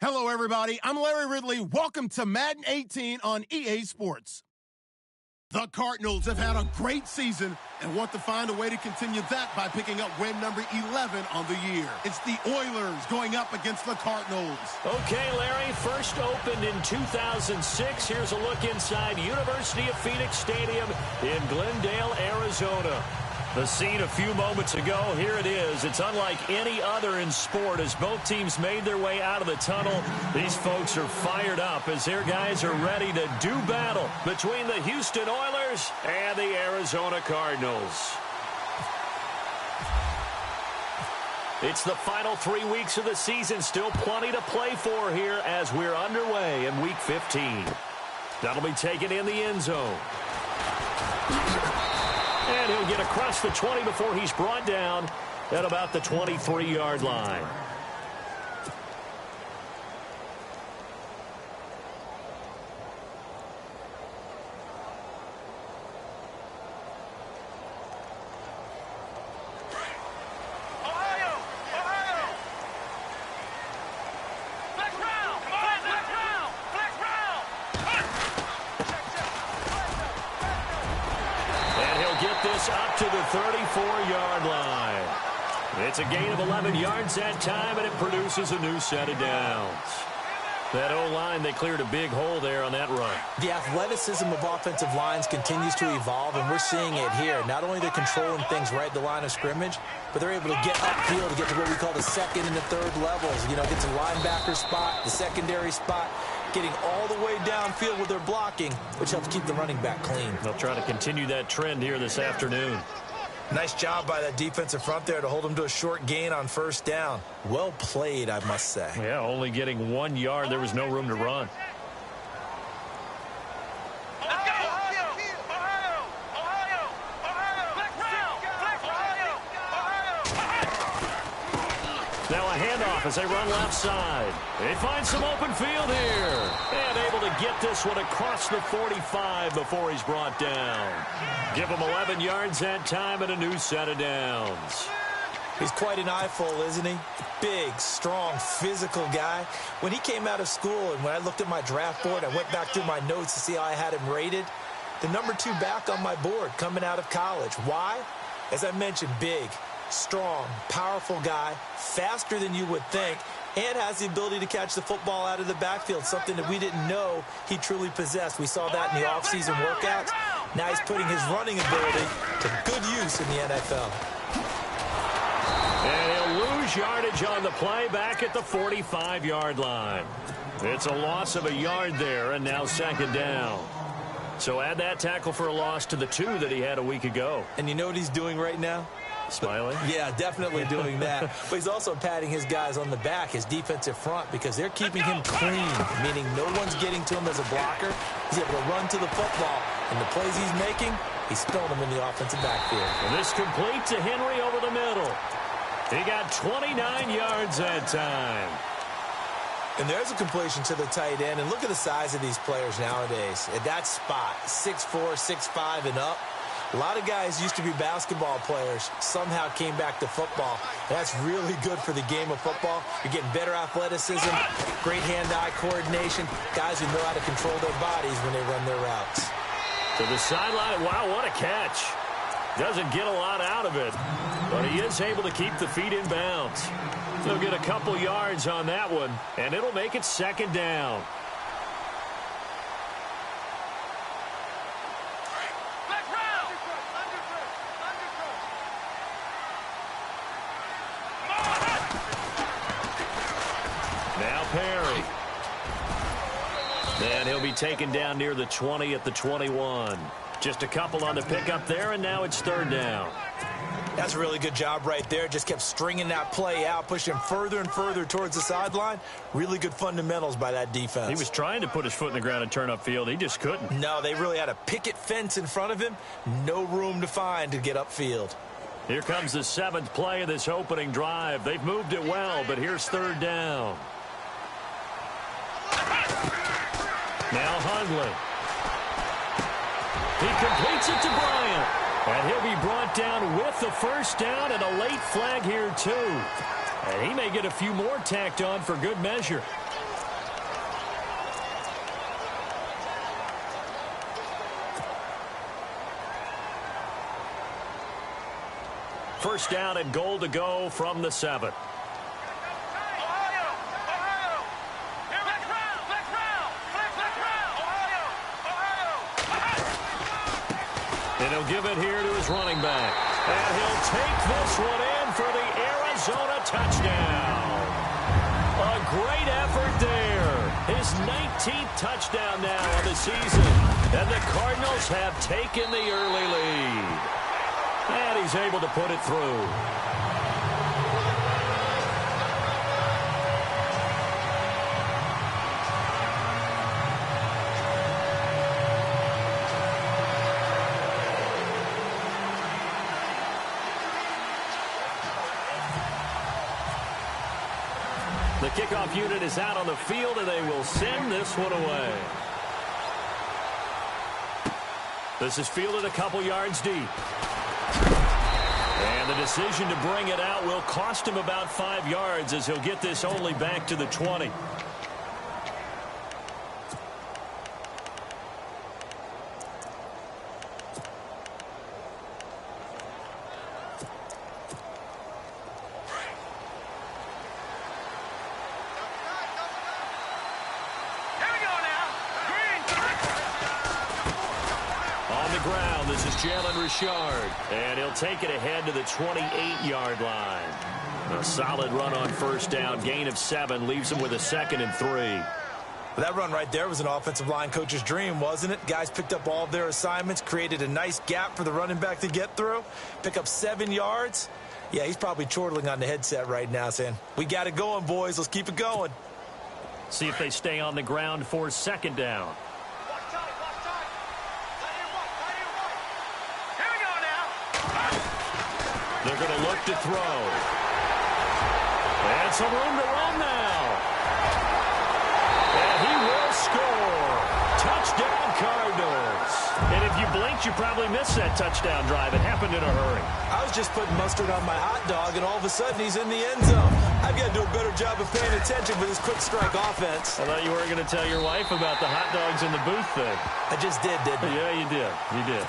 Hello, everybody. I'm Larry Ridley. Welcome to Madden 18 on EA Sports. The Cardinals have had a great season and want to find a way to continue that by picking up win number 11 on the year. It's the Oilers going up against the Cardinals. Okay, Larry, first opened in 2006. Here's a look inside University of Phoenix Stadium in Glendale, Arizona. The scene a few moments ago, here it is. It's unlike any other in sport as both teams made their way out of the tunnel. These folks are fired up as their guys are ready to do battle between the Houston Oilers and the Arizona Cardinals. It's the final 3 weeks of the season. Still plenty to play for here as we're underway in Week 15. That'll be taken in the end zone. And he'll get across the 20 before he's brought down at about the 23-yard line. Up to the 34-yard line. It's a gain of 11 yards that time, and it produces a new set of downs. That O-line, they cleared a big hole there on that run. The athleticism of offensive lines continues to evolve, and we're seeing it here. Not only they're controlling things right at the line of scrimmage, but they're able to get upfield to get to what we call the second and the third levels. You know, get to the linebacker spot, the secondary spot, getting all the way downfield with their blocking, which helps keep the running back clean. They'll try to continue that trend here this afternoon. Nice job by that defensive front there to hold them to a short gain on first down. Well played, I must say. Yeah, only getting 1 yard. There was no room to run. Now a handoff as they run left side. They find some open field here. And able to get this one across the 45 before he's brought down. Give him 11 yards that time and a new set of downs. He's quite an eyeful, isn't he? Big, strong, physical guy. When he came out of school and when I looked at my draft board, I went back through my notes to see how I had him rated. The number 2 back on my board coming out of college. Why? As I mentioned, big, strong, powerful guy, faster than you would think, and has the ability to catch the football out of the backfield, something that we didn't know he truly possessed. We saw that in the offseason workouts. Now he's putting his running ability to good use in the NFL. And he'll lose yardage on the play back at the 45-yard line. It's a loss of a yard there, and now second down. So add that tackle for a loss to the 2 that he had a week ago. And you know what he's doing right now? Smiling? Yeah, definitely doing that. But he's also patting his guys on the back, his defensive front, because they're keeping him clean, meaning no one's getting to him as a blocker. He's able to run to the football, and the plays he's making, he's throwing them in the offensive backfield. And this complete to Henry over the middle. He got 29 yards that time. And there's a completion to the tight end, and look at the size of these players nowadays. At that spot, 6'4", 6'5", and up. A lot of guys used to be basketball players, somehow came back to football. That's really good for the game of football. You're getting better athleticism, great hand-eye coordination, guys who know how to control their bodies when they run their routes. To the sideline, wow, what a catch. Doesn't get a lot out of it, but he is able to keep the feet in bounds. He'll get a couple yards on that one, and it'll make it second down. Perry. And he'll be taken down near the 20 at the 21. Just a couple on the pickup there, and now it's third down. That's a really good job right there. Just kept stringing that play out, pushing him further and further towards the sideline. Really good fundamentals by that defense. He was trying to put his foot in the ground and turn upfield. He just couldn't. No, they really had a picket fence in front of him. No room to find to get upfield. Here comes the 7th play of this opening drive. They've moved it well, but here's third down. Now Hundley. He completes it to Bryant. And he'll be brought down with the first down and a late flag here, too. And he may get a few more tacked on for good measure. First down and goal to go from the 7. And he'll give it here to his running back. And he'll take this one in for the Arizona touchdown. A great effort there. His 19th touchdown now of the season. And the Cardinals have taken the early lead. And he's able to put it through. The kickoff unit is out on the field, and they will send this one away. This is fielded a couple yards deep. And the decision to bring it out will cost him about 5 yards as he'll get this only back to the 20. And he'll take it ahead to the 28-yard line. A solid run on first down. Gain of 7 leaves him with a 2nd and 3. That run right there was an offensive line coach's dream, wasn't it? Guys picked up all of their assignments, created a nice gap for the running back to get through, pick up 7 yards. Yeah, he's probably chortling on the headset right now saying, we got it going, boys. Let's keep it going. See if they stay on the ground for 2nd down. They're going to look to throw. And some room to run now. And he will score. Touchdown, Cardinals. And if you blinked, you probably missed that touchdown drive. It happened in a hurry. I was just putting mustard on my hot dog, and all of a sudden he's in the end zone. I've got to do a better job of paying attention for this quick strike offense. I thought you weren't going to tell your wife about the hot dogs in the booth thing. I just did, didn't I? Yeah, you did. You did.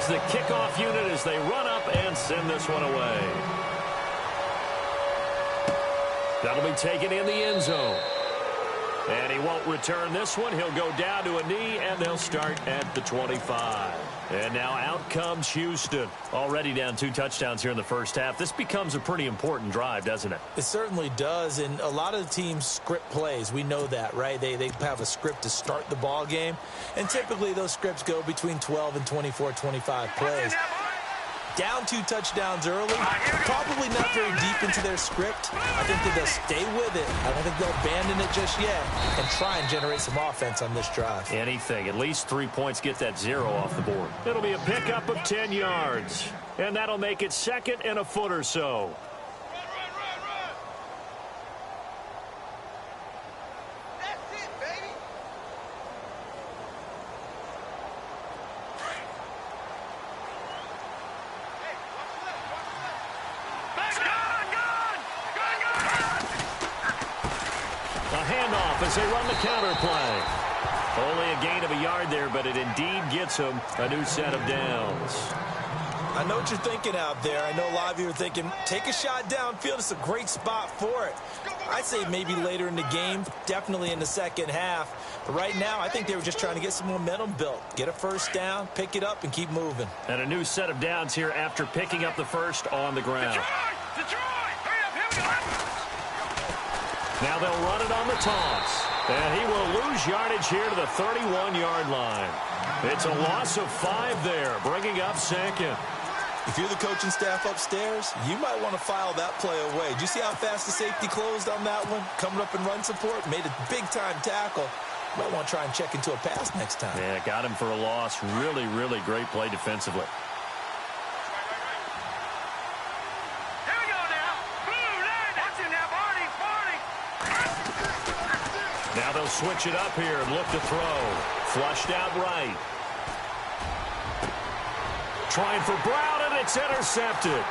The kickoff unit as they run up and send this one away. That'll be taken in the end zone. And he won't return this one. He'll go down to a knee, and they'll start at the 25. And now out comes Houston. Already down 2 touchdowns here in the first half. This becomes a pretty important drive, doesn't it? It certainly does, and a lot of the teams script plays. We know that, right? They have a script to start the ball game, and typically those scripts go between 12 and 24, 25 plays. Down 2 touchdowns early, probably not very deep into their script. I think that they'll stay with it. I don't think they'll abandon it just yet and try and generate some offense on this drive. Anything. At least 3 points, get that 0 off the board. It'll be a pickup of 10 yards. And that'll make it 2nd and a foot or so. As they run the counter play. Only a gain of a yard there, but it indeed gets them a new set of downs. I know what you're thinking out there. I know a lot of you are thinking, take a shot downfield. It's a great spot for it. I'd say maybe later in the game, definitely in the second half. But right now, I think they were just trying to get some momentum built. Get a first down, pick it up, and keep moving. And a new set of downs here after picking up the first on the ground. Detroit! Hurry up, here we go! Now they'll run it on the toss. And he will lose yardage here to the 31-yard line. It's a loss of 5 there, bringing up 2nd. If you're the coaching staff upstairs, you might want to file that play away. Did you see how fast the safety closed on that one? Coming up in run support, made a big-time tackle. Might want to try and check into a pass next time. Yeah, got him for a loss. Really, really great play defensively. Now they'll switch it up here and look to throw. Flushed out right. Trying for Brown, and it's intercepted.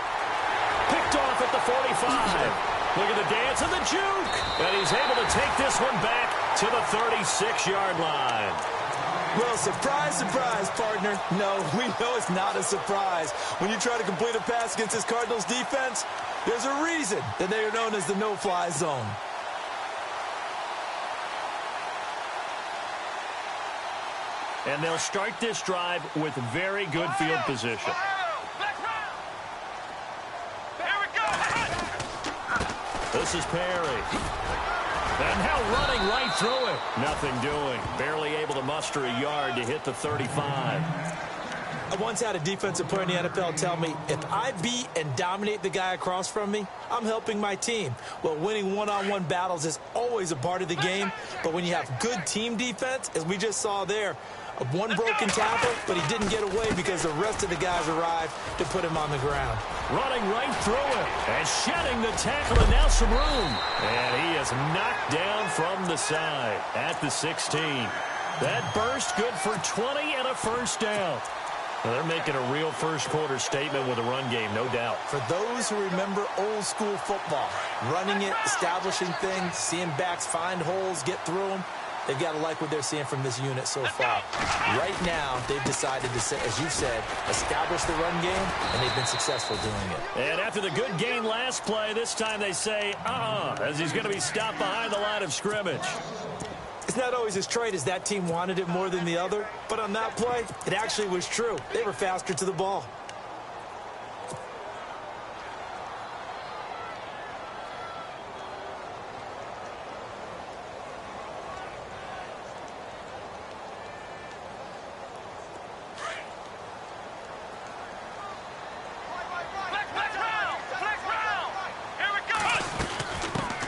Picked off at the 45. Look at the dance and the juke. And he's able to take this one back to the 36-yard line. Well, surprise, surprise, partner. No, we know it's not a surprise. When you try to complete a pass against this Cardinals defense, there's a reason that they are known as the no-fly zone. And they'll start this drive with very good field position. This is Perry. And now running right through it. Nothing doing. Barely able to muster a yard to hit the 35. I once had a defensive player in the NFL tell me, if I beat and dominate the guy across from me, I'm helping my team. Well, winning one-on-one battles is always a part of the game, but when you have good team defense, as we just saw there, one broken tackle, but he didn't get away because the rest of the guys arrived to put him on the ground. Running right through it and shedding the tackle, and now some room. And he is knocked down from the side at the 16. That burst good for 20 and a first down. Well, they're making a real first-quarter statement with a run game, no doubt. For those who remember old-school football, running it, establishing things, seeing backs find holes, get through them, they've got to like what they're seeing from this unit so far. Right now, they've decided to, as you said, establish the run game, and they've been successful doing it. And after the good gain last play, this time they say, as he's going to be stopped behind the line of scrimmage. It's not always as trite as that team wanted it more than the other, but on that play, it actually was true. They were faster to the ball.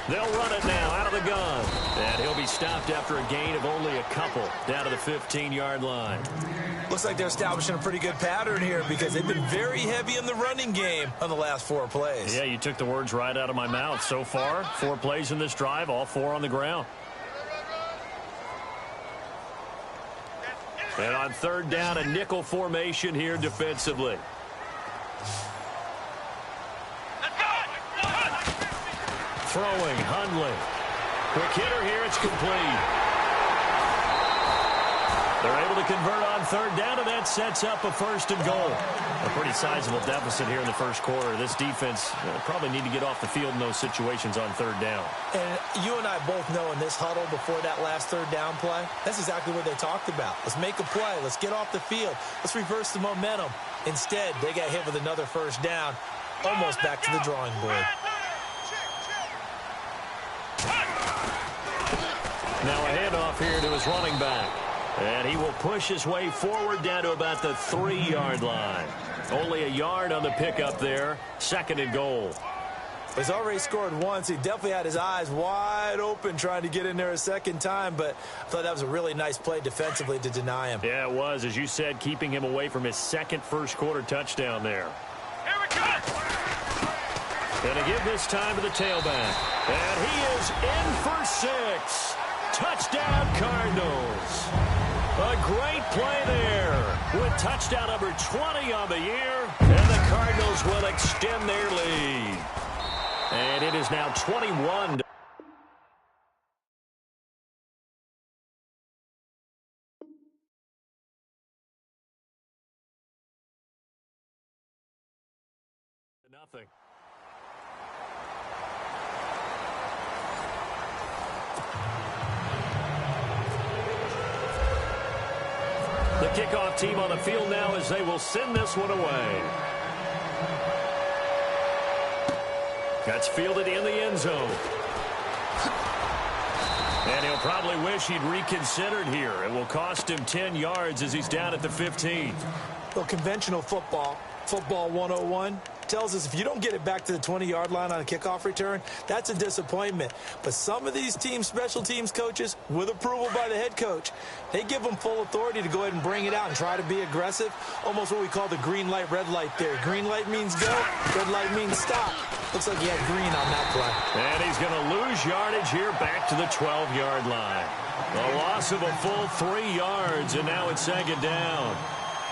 They'll run it now out of the gun. And he'll be stopped after a gain of only a couple down to the 15-yard line. Looks like they're establishing a pretty good pattern here because they've been very heavy in the running game on the last 4 plays. Yeah, you took the words right out of my mouth. So far, 4 plays in this drive, all 4 on the ground. And on third down, a nickel formation here defensively. Throwing, Hundley. Quick hitter here, it's complete. They're able to convert on third down, and that sets up a first and goal. A pretty sizable deficit here in the first quarter. This defense probably need to get off the field in those situations on third down. And you and I both know in this huddle before that last third down play, that's exactly what they talked about. Let's make a play. Let's get off the field. Let's reverse the momentum. Instead, they got hit with another first down, almost back to the drawing board. Now a handoff here to his running back. And he will push his way forward down to about the 3-yard line. Only a yard on the pickup there. Second and goal. He's already scored once. He definitely had his eyes wide open trying to get in there a second time, but I thought that was a really nice play defensively to deny him. Yeah, it was, as you said, keeping him away from his second first-quarter touchdown there. Here we go! Going to give this time to the tailback. And he is in for 6. Touchdown, Cardinals. A great play there with touchdown number 20 on the year. And the Cardinals will extend their lead. And it is now 21. Nothing. The kickoff team on the field now as they will send this one away. That's fielded in the end zone. And he'll probably wish he'd reconsidered here. It will cost him 10 yards as he's down at the 15. Well, conventional football 101, tells us if you don't get it back to the 20-yard line on a kickoff return, that's a disappointment. But some of these teams, special teams coaches, with approval by the head coach, they give them full authority to go ahead and bring it out and try to be aggressive, almost what we call the green light, red light theory. Green light means go, red light means stop. Looks like he had green on that play. And he's going to lose yardage here back to the 12-yard line. A loss of a full 3 yards, and now it's second down.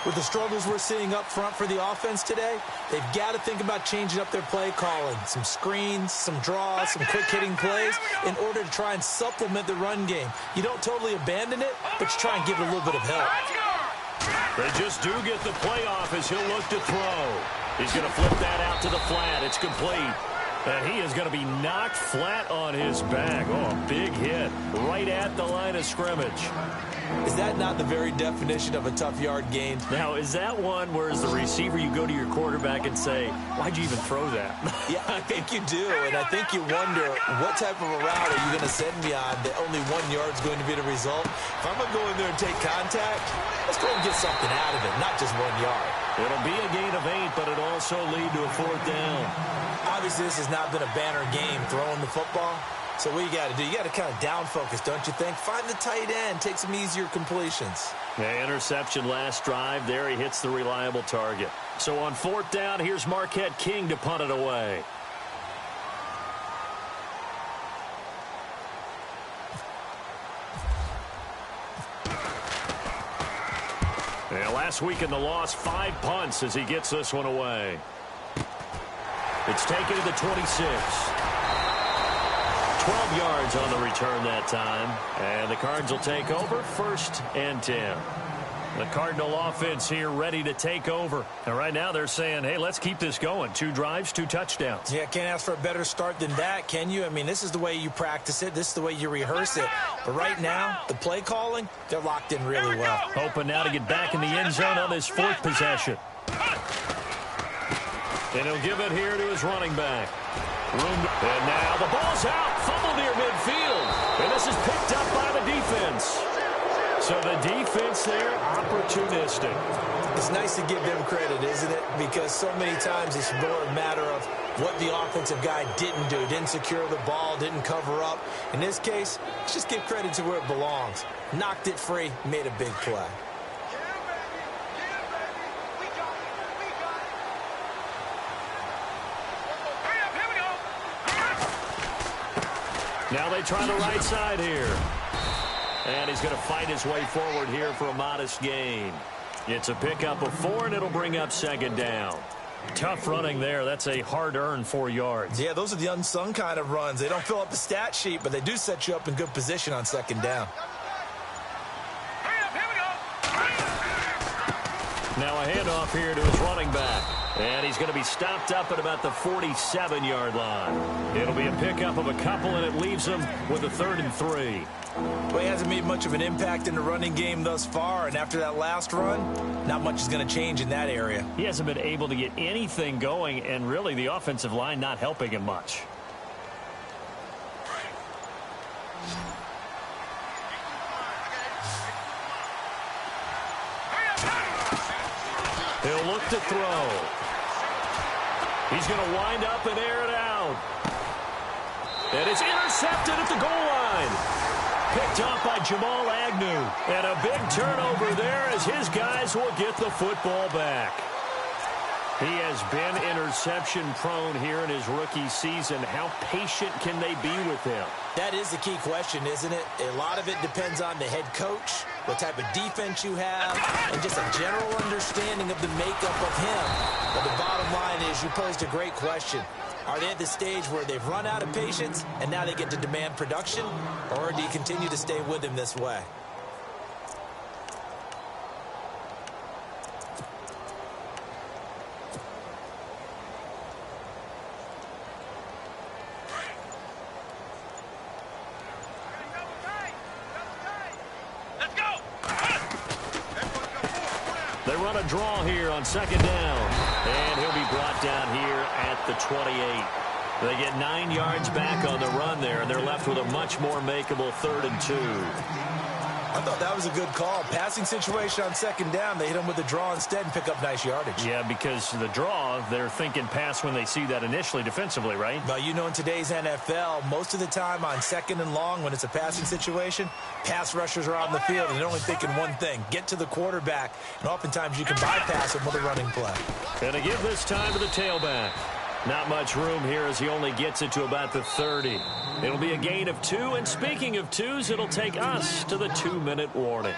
With the struggles we're seeing up front for the offense today, they've got to think about changing up their play calling. Some screens, some draws, some quick-hitting plays in order to try and supplement the run game. You don't totally abandon it, but you try and give it a little bit of help. They just do get the play off as he'll look to throw. He's going to flip that out to the flat. It's complete. And he is going to be knocked flat on his back. Oh, a big hit right at the line of scrimmage. Is that not the very definition of a tough yard gain? Now, is that one where as the receiver you go to your quarterback and say, why'd you even throw that? Yeah, I think you do, and I think you wonder what type of a route are you going to send me on that only 1 yard is going to be the result? If I'm going to go in there and take contact, let's go and get something out of it, not just 1 yard. It'll be a gain of 8, but it'll also lead to a 4th down. Obviously, this has not been a banner game throwing the football. So what you got to do, you got to kind of down focus, don't you think? Find the tight end, take some easier completions. Yeah, interception last drive. There he hits the reliable target. So on 4th down, here's Marquette King to punt it away. Yeah, last week in the loss, 5 punts as he gets this one away. It's taken to the 26. 12 yards on the return that time. And the Cards will take over 1st and 10. The Cardinal offense here ready to take over. And right now they're saying, hey, let's keep this going. 2 drives, 2 touchdowns. Yeah, can't ask for a better start than that, can you? I mean, this is the way you practice it. This is the way you rehearse it. But right now, the play calling, they're locked in really well. Hoping now to get back in the end zone on this 4th possession. And he'll give it here to his running back. And now the ball's out. Fumble near midfield. And this is picked up by the defense. So the defense there, opportunistic. It's nice to give them credit, isn't it? Because so many times it's more a matter of what the offensive guy didn't do. Didn't secure the ball, didn't cover up. In this case, let's just give credit to where it belongs. Knocked it free, made a big play. Now they try the right side here. And he's going to fight his way forward here for a modest gain. It's a pickup of 4, and it'll bring up 2nd down. Tough running there. That's a hard-earned 4 yards. Yeah, those are the unsung kind of runs. They don't fill up the stat sheet, but they do set you up in good position on 2nd down. Now a handoff here to his running back. And he's going to be stopped up at about the 47-yard line. It'll be a pickup of a couple, and it leaves him with a 3rd and 3. Well, he hasn't made much of an impact in the running game thus far, and after that last run, not much is going to change in that area. He hasn't been able to get anything going, and really the offensive line not helping him much. He'll look to throw. He's going to wind up and air it out. And it's intercepted at the goal line. Picked off by Jamal Agnew. And a big turnover there as his guys will get the football back. He has been interception prone here in his rookie season. How patient can they be with him? That is the key question, isn't it? A lot of it depends on the head coach, what type of defense you have, and just a general understanding of the makeup of him. But the bottom line is you posed a great question. Are they at the stage where they've run out of patience and now they get to demand production? Or do you continue to stay with him this way? They run a draw here on 2nd down. And he'll be brought down here at the 28. They get 9 yards back on the run there, and they're left with a much more makeable 3rd and 2. I thought that was a good call. Passing situation on 2nd down. They hit him with the draw instead and pick up nice yardage. Yeah, because the draw, they're thinking pass when they see that initially defensively, right? Well, you know, in today's NFL, most of the time on 2nd and long, when it's a passing situation, pass rushers are out in the field, and they're only thinking one thing, get to the quarterback. And oftentimes you can bypass him with a running play. And to give this time to the tailback. Not much room here as he only gets it to about the 30. It'll be a gain of 2, and speaking of 2s, it'll take us to the 2-minute warning.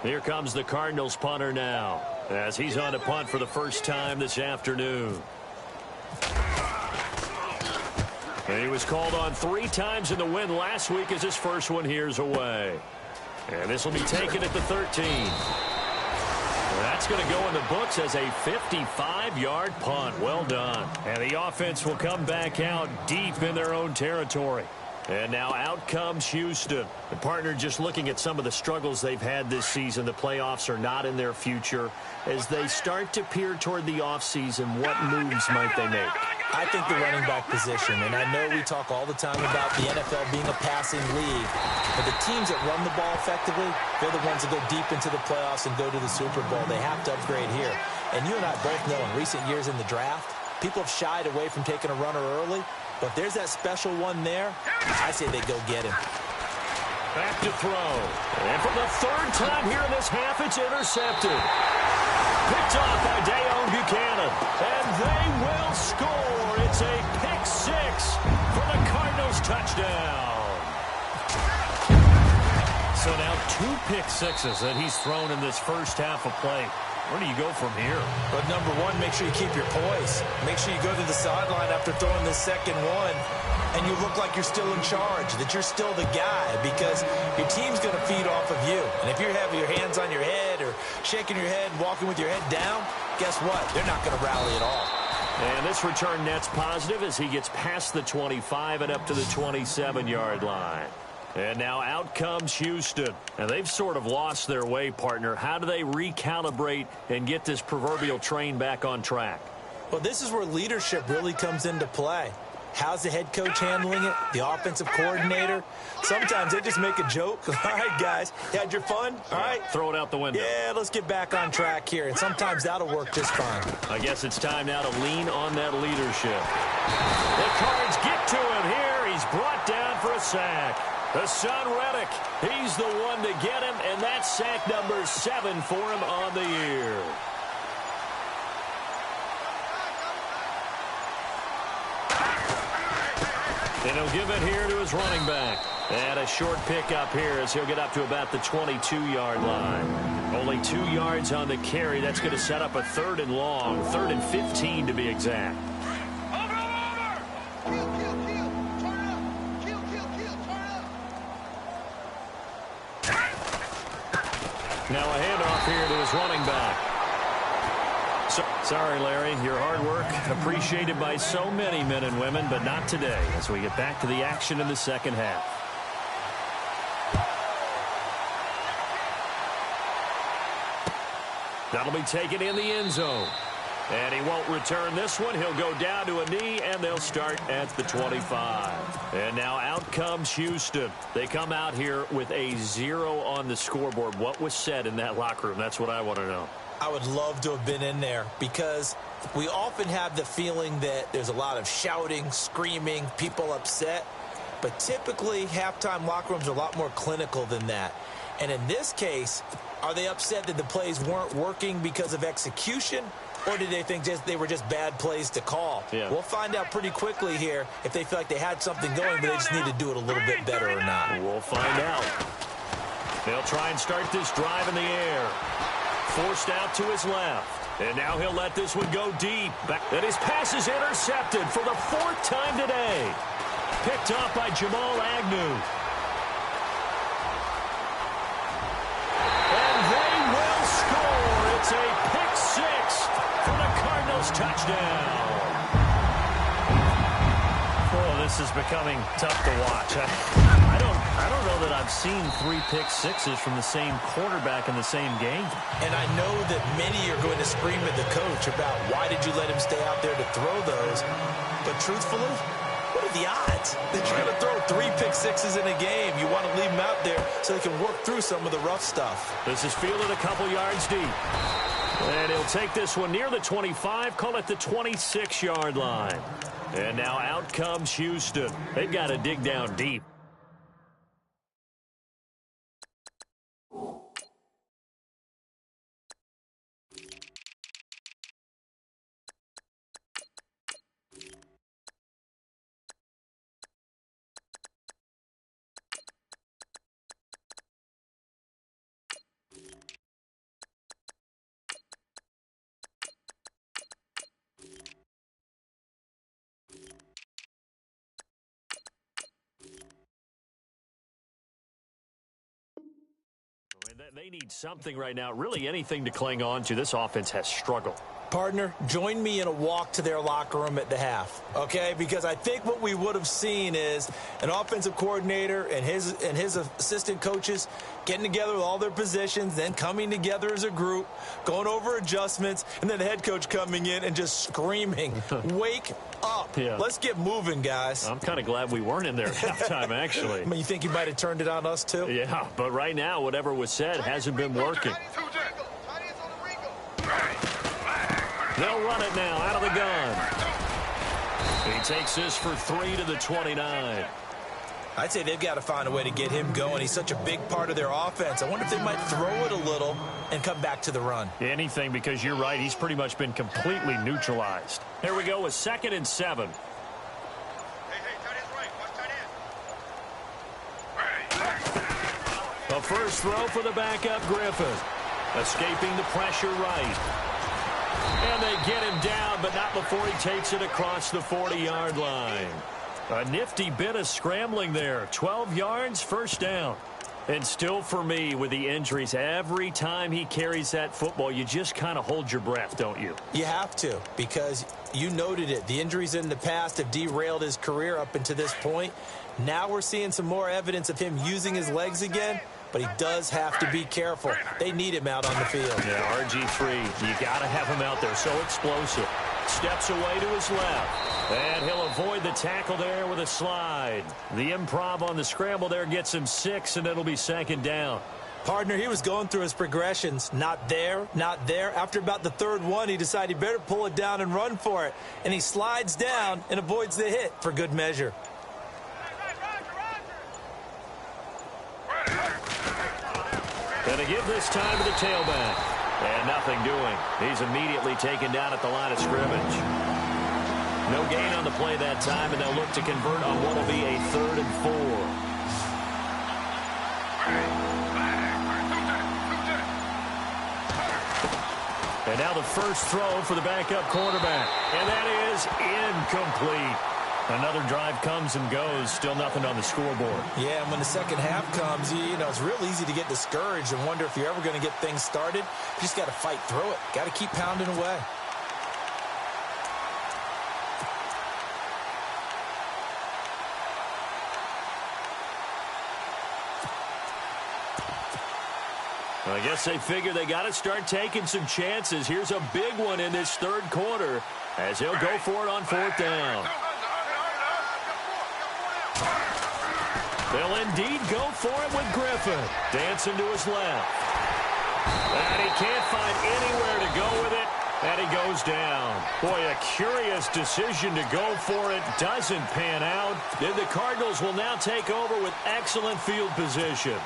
Here comes the Cardinals punter now, as he's on to punt for the first time this afternoon. And he was called on 3 times in the win last week as his first one here's away. And this will be taken at the 13. That's going to go in the books as a 55-yard punt. Well done. And the offense will come back out deep in their own territory. And now out comes Houston. The partner just looking at some of the struggles they've had this season. The playoffs are not in their future. As they start to peer toward the offseason, what moves might they make? I think the running back position, and I know we talk all the time about the NFL being a passing league, but the teams that run the ball effectively, they're the ones that go deep into the playoffs and go to the Super Bowl. They have to upgrade here. And you and I both know in recent years in the draft, people have shied away from taking a runner early, but there's that special one there. I say they go get him. Back to throw. And for the 3rd time here in this half, it's intercepted. Picked off by Dayon Buchanan. And they will score. It's a pick 6 for the Cardinals touchdown. So now 2 pick sixes that he's thrown in this first half of play. Where do you go from here? But number one, make sure you keep your poise. Make sure you go to the sideline after throwing this second one, and you look like you're still in charge, that you're still the guy, because your team's going to feed off of you. And if you're having your hands on your head or shaking your head and walking with your head down, guess what? They're not going to rally at all. And this return net's positive as he gets past the 25 and up to the 27-yard line. And now out comes Houston. And they've sort of lost their way, partner. How do they recalibrate and get this proverbial train back on track? Well, this is where leadership really comes into play. How's the head coach handling it? The offensive coordinator? Sometimes they just make a joke. All right, guys, you had your fun? All right. Throw it out the window. Yeah, let's get back on track here. And sometimes that'll work just fine. I guess it's time now to lean on that leadership. The Cards get to him here. He's brought down for a sack. The son Reddick, he's the one to get him, and that's sack number 7 for him on the year. And he'll give it here to his running back. And a short pickup here as he'll get up to about the 22-yard line. Only 2 yards on the carry. That's going to set up a 3rd and long, 3rd and 15 to be exact. Now a handoff here to his running back. Sorry, Larry, your hard work appreciated by so many men and women, but not today as we get back to the action in the second half. That'll be taken in the end zone. And he won't return this one. He'll go down to a knee, and they'll start at the 25. And now out comes Houston. They come out here with a 0 on the scoreboard. What was said in that locker room? That's what I want to know. I would love to have been in there because we often have the feeling that there's a lot of shouting, screaming, people upset. But typically, halftime locker rooms are a lot more clinical than that. And in this case, are they upset that the plays weren't working because of execution? Or did they think they were just bad plays to call? Yeah. We'll find out pretty quickly here if they feel like they had something going, but they just need to do it a little bit better or not. We'll find out. They'll try and start this drive in the air. Forced out to his left. And now he'll let this one go deep. And his pass is intercepted for the 4th time today. Picked off by Jamal Agnew. And they will score. It's a pick 6 for the Cardinals touchdown. Oh, this is becoming tough to watch. I don't know that I've seen 3 pick sixes from the same quarterback in the same game. And I know that many are going to scream at the coach about why did you let him stay out there to throw those. But truthfully, what are the odds that you're going to throw 3 pick sixes in a game? You want to leave them out there so they can work through some of the rough stuff. This is fielded a couple yards deep. And he'll take this one near the 25, call it the 26-yard line. And now out comes Houston. They've got to dig down deep. They need something right now, really anything to cling on to. This offense has struggled. Partner, join me in a walk to their locker room at the half, okay? Because I think what we would have seen is an offensive coordinator and his assistant coaches getting together with all their positions, then coming together as a group, going over adjustments, and then the head coach coming in and just screaming, wake up. Yeah. Let's get moving, guys. I'm kind of glad we weren't in there at halftime, actually. I mean, you think he might have turned it on us, too? Yeah, but right now, whatever was said hasn't been working. They'll run it now out of the gun. He takes this for 3 to the 29. I'd say they've got to find a way to get him going. He's such a big part of their offense. I wonder if they might throw it a little and come back to the run. Anything, because you're right. He's pretty much been completely neutralized. Here we go with 2nd and 7. A first throw for the backup Griffin. Escaping the pressure right. And they get him down, but not before he takes it across the 40-yard line. A nifty bit of scrambling there. 12 yards, first down. And still for me, with the injuries, every time he carries that football, you just kind of hold your breath, don't you? You have to, because you noted it. The injuries in the past have derailed his career up until this point. Now we're seeing some more evidence of him using his legs again, but he does have to be careful. They need him out on the field. Yeah, RG3, you got to have him out there. So explosive. Steps away to his left. And he'll avoid the tackle there with a slide. The improv on the scramble there gets him 6, and it'll be 2nd down. Partner, he was going through his progressions. Not there, not there. After about the 3rd one, he decided he better pull it down and run for it. And he slides down and avoids the hit for good measure. And to give this time to the tailback. And nothing doing. He's immediately taken down at the line of scrimmage. No gain on the play that time, and they'll look to convert on what will be a 3rd and 4. And now the first throw for the backup quarterback. And that is incomplete. Another drive comes and goes. Still nothing on the scoreboard. Yeah, and when the second half comes, you know, it's real easy to get discouraged and wonder if you're ever going to get things started. You just got to fight through it. Got to keep pounding away. I guess they figure they got to start taking some chances. Here's a big one in this 3rd quarter as he'll go for it on 4th down. They'll indeed go for it with Griffin. Dancing to his left. And he can't find anywhere to go with it. And he goes down. Boy, a curious decision to go for it. Doesn't pan out. Then the Cardinals will now take over with excellent field position.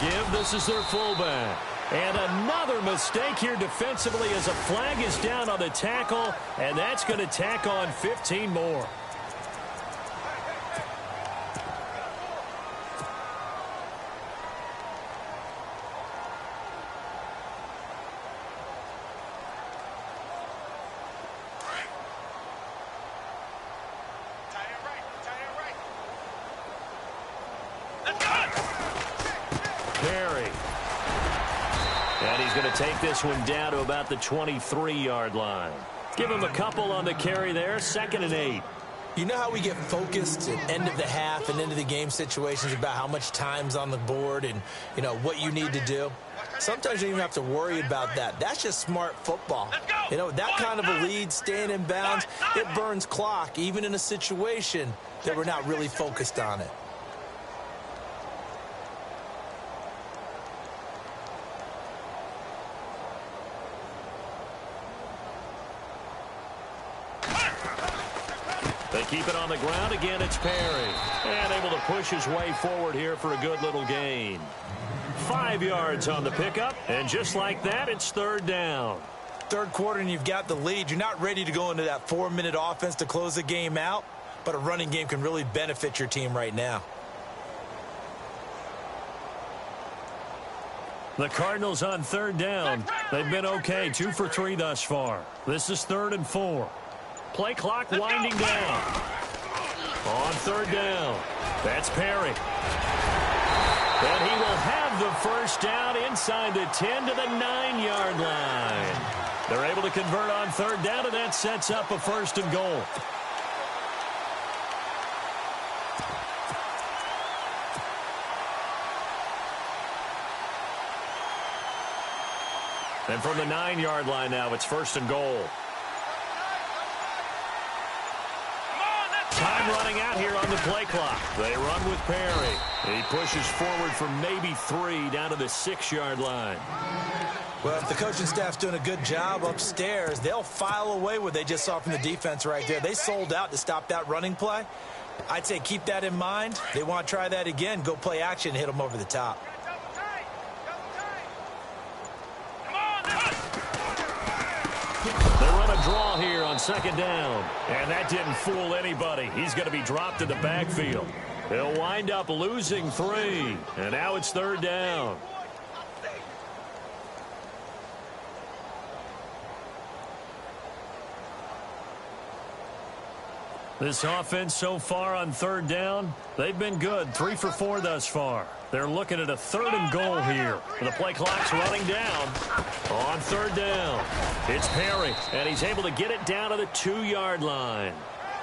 Give. This is their fullback. And another mistake here defensively as a flag is down on the tackle, and that's going to tack on 15 more. Take this one down to about the 23-yard line. Give him a couple on the carry there. 2nd and 8. You know how we get focused at end of the half and end of the game situations about how much time's on the board and, you know, what you need to do? Sometimes you don't even have to worry about that. That's just smart football. You know, that kind of a lead, staying in bounds, it burns clock, even in a situation that we're not really focused on it. They keep it on the ground. Again, it's Perry. And able to push his way forward here for a good little gain. 5 yards on the pickup. And just like that, it's 3rd down. Third quarter and you've got the lead. You're not ready to go into that 4-minute offense to close the game out, but a running game can really benefit your team right now. The Cardinals on third down. They've been okay, 2 for 3 thus far. This is 3rd and 4. Play clock winding down. On third down, that's Perry. And he will have the first down inside the 10 to the 9-yard line. They're able to convert on third down, and that sets up a 1st and goal. And from the 9-yard line now, it's 1st and goal. Time running out here on the play clock. They run with Perry. He pushes forward for maybe 3 down to the 6-yard line. Well, if the coaching staff's doing a good job upstairs, they'll file away what they just saw from the defense right there. They sold out to stop that running play. I'd say keep that in mind. They want to try that again. Go play action and hit them over the top. They run a draw here on 2nd down. And that didn't fool anybody. He's going to be dropped in the backfield. He'll wind up losing 3. And now it's 3rd down. This offense so far on 3rd down, they've been good. 3 for 4 thus far. They're looking at a 3rd and goal here. The play clock's running down. On 3rd down, it's Perry, and he's able to get it down to the 2-yard line.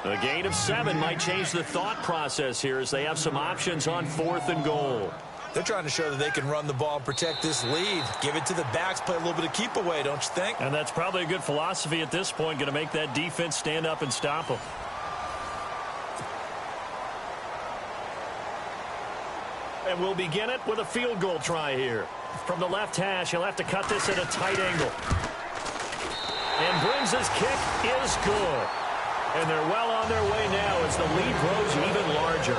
A gain of 7 might change the thought process here as they have some options on 4th and goal. They're trying to show that they can run the ball and protect this lead. Give it to the backs, play a little bit of keep away, don't you think? And that's probably a good philosophy at this point, going to make that defense stand up and stop them. And we'll begin it with a field goal try here. From the left hash, he'll have to cut this at a tight angle. And Brins' kick is good. And they're well on their way now as the lead grows even larger.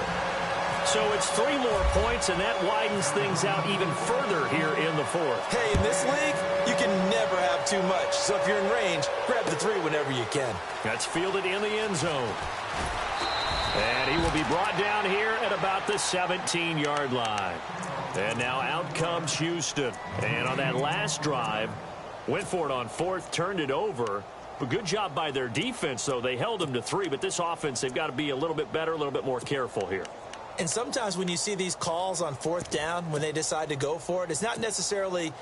So it's 3 more points, and that widens things out even further here in the 4th. Hey, in this league, you can never have too much. So if you're in range, grab the 3 whenever you can. That's fielded in the end zone. And he will be brought down here at about the 17-yard line. And now out comes Houston. And on that last drive, went for it on 4th, turned it over. But good job by their defense, though. They held them to 3, but this offense, they've got to be a little bit better, a little bit more careful here. And sometimes when you see these calls on 4th down, when they decide to go for it, it's not necessarily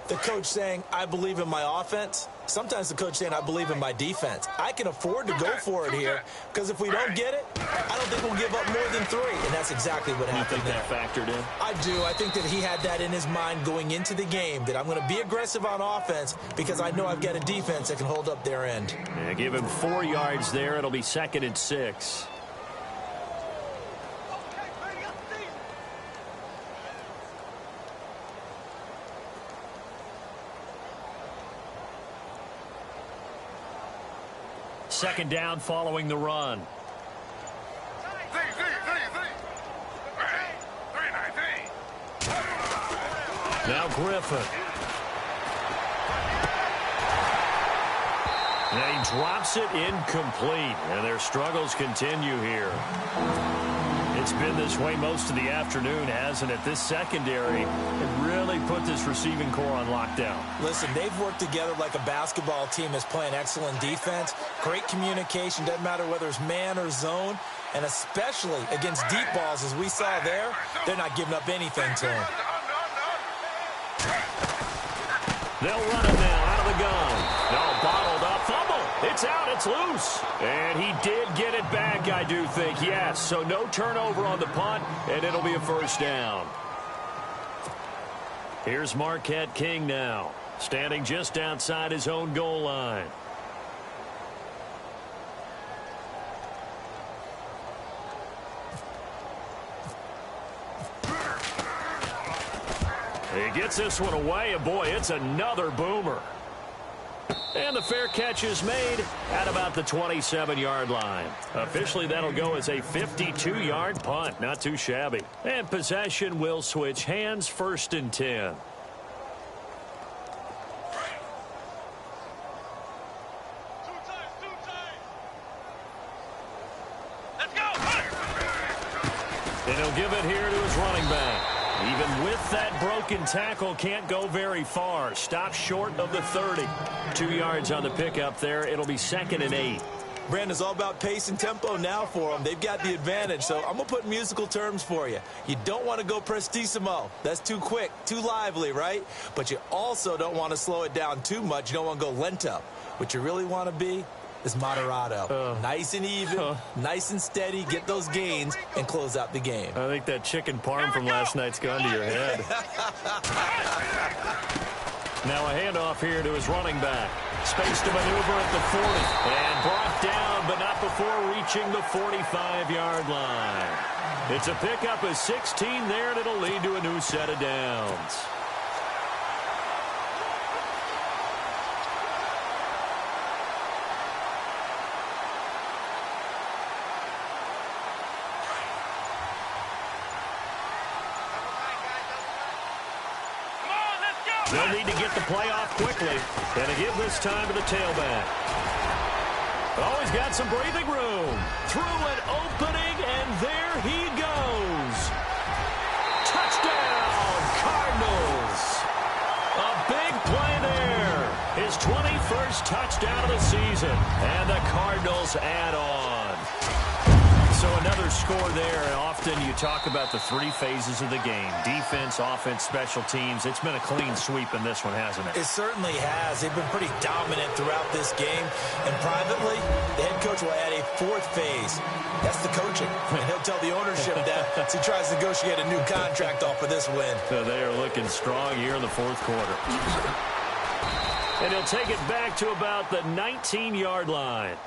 the coach saying, I believe in my offense. Sometimes the coach saying, I believe in my defense. I can afford to go for it here because if we don't get it, I don't think we'll give up more than 3. And that's exactly what happened there. You think that factored in? I do. I think that he had that in his mind going into the game, that I'm going to be aggressive on offense because I know I've got a defense that can hold up their end. Yeah, give him 4 yards there. It'll be 2nd and 6. Second down following the run. Now Griffin. And he drops it incomplete. And their struggles continue here. It's been this way most of the afternoon, hasn't it? This secondary has really put this receiving core on lockdown. Listen, they've worked together like a basketball team that's playing excellent defense. Great communication. Doesn't matter whether it's man or zone. And especially against deep balls, as we saw there, they're not giving up anything to him. They'll run it now out of the gun. No, bottled up. Fumble. It's out. It's loose. And he did get it back, I do think. Yes. So no turnover on the punt, and it'll be a first down. Here's Marquette King now, standing just outside his own goal line. He gets this one away, and boy, it's another boomer. And the fair catch is made at about the 27-yard line. Officially, that'll go as a 52-yard punt. Not too shabby. And possession will switch hands, 1st and 10. With that broken tackle, can't go very far. Stop short of the 30. 2 yards on the pickup there. It'll be 2nd and 8. Brandon, it's all about pace and tempo now for them. They've got the advantage, so I'm going to put musical terms for you. You don't want to go prestissimo. That's too quick, too lively, right? But you also don't want to slow it down too much. You don't want to go lento. What you really want to be is moderato. Nice and even, nice and steady, get those gains, and close out the game. I think that chicken parm from last night's gone to your head. Now a handoff here to his running back. Space to maneuver at the 40. And brought down, but not before reaching the 45-yard line. It's a pickup of 16 there, and it'll lead to a new set of downs. They'll need to get the play off quickly. And to give this time to the tailback. Oh, he's got some breathing room. Through an opening, and there he goes. Touchdown, Cardinals. A big play there. His 21st touchdown of the season. And the Cardinals add on. So another score there. And often you talk about the 3 phases of the game. Defense, offense, special teams. It's been a clean sweep in this one, hasn't it? It certainly has. They've been pretty dominant throughout this game. And privately, the head coach will add a 4th phase. That's the coaching. And he'll tell the ownership that as he tries to negotiate a new contract off of this win. So they are looking strong here in the 4th quarter. And he'll take it back to about the 19-yard line.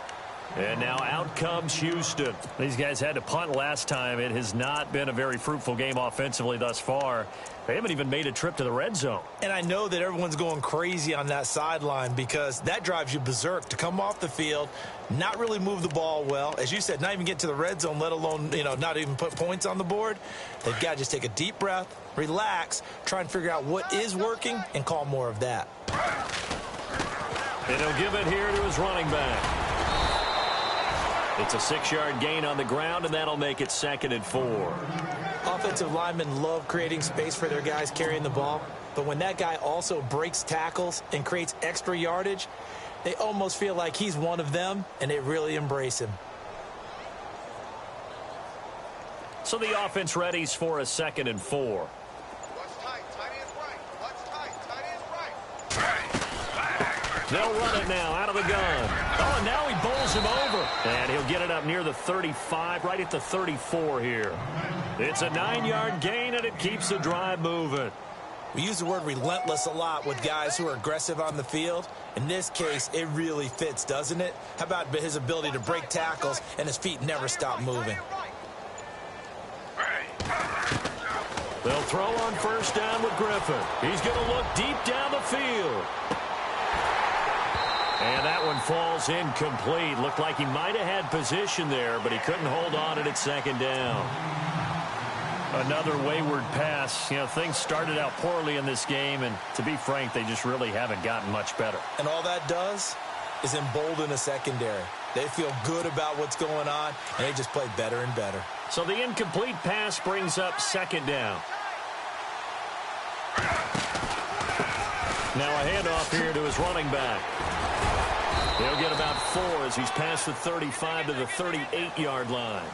And now out comes Houston. These guys had to punt last time. It has not been a very fruitful game offensively thus far. They haven't even made a trip to the red zone. And I know that everyone's going crazy on that sideline because that drives you berserk to come off the field, not really move the ball well. As you said, not even get to the red zone, let alone, not even put points on the board. They've got to just take a deep breath, relax, try and figure out what is working, and call more of that. And he'll give it here to his running back. It's a 6-yard gain on the ground, and that'll make it 2nd and 4. Offensive linemen love creating space for their guys carrying the ball, but when that guy also breaks tackles and creates extra yardage, they almost feel like he's one of them, and they really embrace him. So the offense readies for a 2nd and 4. They'll run it now out of the gun. Oh, and now he bowls him over. And he'll get it up near the 35, right at the 34 here. It's a 9-yard gain, and it keeps the drive moving. We use the word relentless a lot with guys who are aggressive on the field. In this case, it really fits, doesn't it? How about his ability to break tackles and his feet never stop moving? They'll throw on 1st down with Griffin. He's going to look deep down the field. And that one falls incomplete. Looked like he might have had position there, but he couldn't hold on it at 2nd down. Another wayward pass. Things started out poorly in this game, and to be frank, they just really haven't gotten much better. And all that does is embolden a secondary. They feel good about what's going on, and they just play better and better. So the incomplete pass brings up 2nd down. Now a handoff here to his running back. He'll get about 4 as he's past the 35 to the 38-yard line.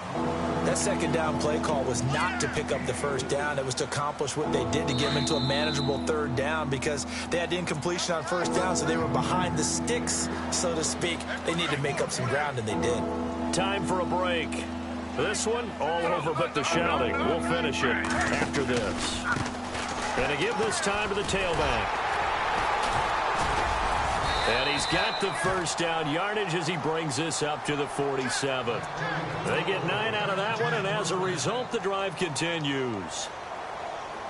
That 2nd down play call was not to pick up the 1st down. It was to accomplish what they did to get them into a manageable 3rd down because they had incompletion on 1st down, so they were behind the sticks, so to speak. They needed to make up some ground, and they did. Time for a break. This one, all over but the shouting. We'll finish it after this. And to give this time to the tailback. And he's got the 1st down yardage as he brings this up to the 47. They get 9 out of that one, and as a result, the drive continues.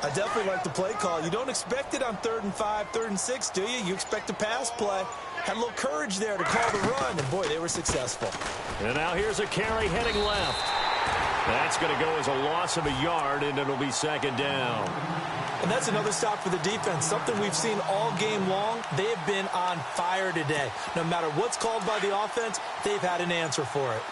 I definitely like the play call. You don't expect it on 3rd and 5, 3rd and 6, do you? You expect a pass play. Had a little courage there to call the run, and boy, they were successful. And now here's a carry heading left. That's going to go as a loss of a yard, and it'll be 2nd down. And that's another stop for the defense, something we've seen all game long. They have been on fire today. No matter what's called by the offense, they've had an answer for it.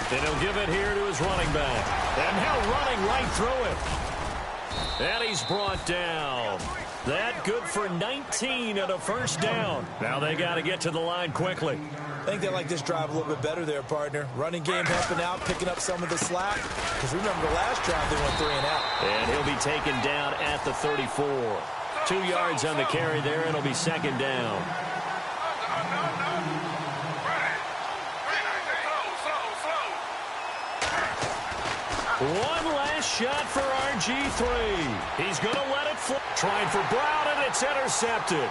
And he'll give it here to his running back. And now running right through it. And he's brought down. That good for 19 and a first down. Now they got to get to the line quickly. I think they like this drive a little bit better there, partner. Running game helping out, picking up some of the slack. Because remember the last drive, they went 3 and out. And he'll be taken down at the 34. 2 yards on the carry there, and it'll be second down. One last shot for RG3. He's going to let it fly. Trying for Brown, and it's intercepted.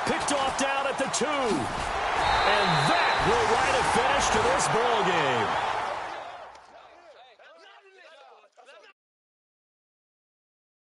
Picked off down at the 2. And that will write a finish to this ball game.